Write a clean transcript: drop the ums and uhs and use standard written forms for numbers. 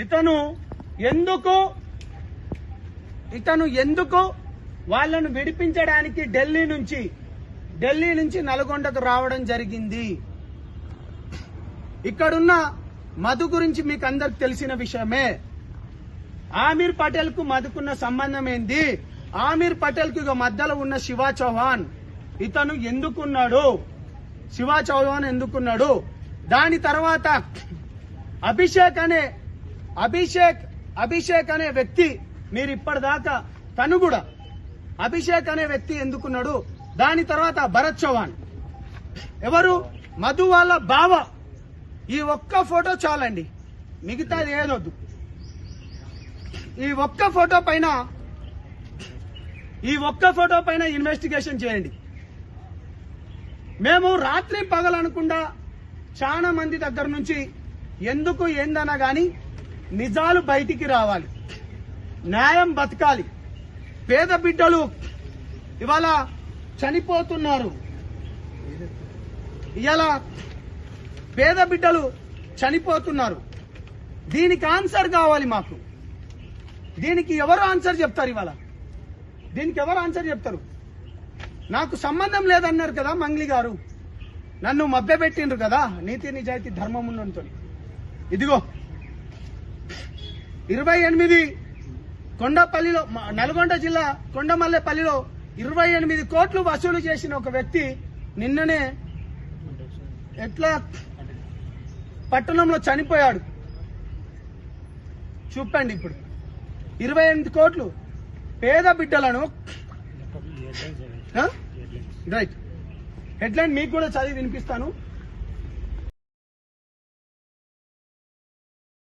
ఇతను ఎందుకు వాళ్ళను విడిపించడానికి ఢిల్లీ నుంచి నల్గొండకు రావడం జరిగింది. ఇక్కడున్న మధు గురించి మీకు అందరికి తెలిసిన విషయమే. ఆమీర్ పటేల్ కు మధుకున్న సంబంధం ఏంది? ఆమీర్ పటేల్ కు మధ్యలో ఉన్న శివ చౌహాన్ ఇతను ఎందుకున్నాడు? శివ చౌహాన్ ఎందుకున్నాడు? దాని తర్వాత అభిషేక్ అనే వ్యక్తి, మీరు ఇప్పటిదాకా తను కూడా అభిషేక్ అనే వ్యక్తి ఎందుకున్నాడు? దాని తర్వాత భరత్ చౌహాన్ ఎవరు? మధు వాళ్ళ బావ. ఈ ఒక్క ఫోటో చాలండి, మిగతాది ఏదొద్దు. ఈ ఒక్క ఫోటో పైన ఇన్వెస్టిగేషన్ చేయండి. మేము రాత్రి పగలనకుండా చాలా మంది దగ్గర నుంచి ఎందుకు ఏందన్నా గాని నిజాలు బయటికి రావాలి, న్యాయం బతకాలి. పేద బిడ్డలు ఇవాళ చనిపోతున్నారు. పేద బిడ్డలు చనిపోతున్నారు. దీనికి ఆన్సర్ కావాలి మాకు. దీనికి ఎవరు ఆన్సర్ చెప్తారు? ఇవాళ దీనికి ఎవరు ఆన్సర్ చెప్తారు? నాకు సంబంధం లేదన్నారు కదా మంగ్లీ గారు, నన్ను మభ్యపెట్టిండ్రు కదా నీతి నిజాయితీ ధర్మం ఉన్నంతో. ఇదిగో 28 కొండపల్లిలో, నల్గొండ జిల్లా కొండమల్లెపల్లిలో 28 కోట్లు వసూలు చేసిన ఒక వ్యక్తి నిన్ననే ఎట్లా పట్టణంలో చనిపోయాడు. చూపండి ఇప్పుడు 28 కోట్లు పేద బిడ్డలను. రైట్, హెడ్లైన్ మీకు కూడా చదివి వినిపిస్తాను.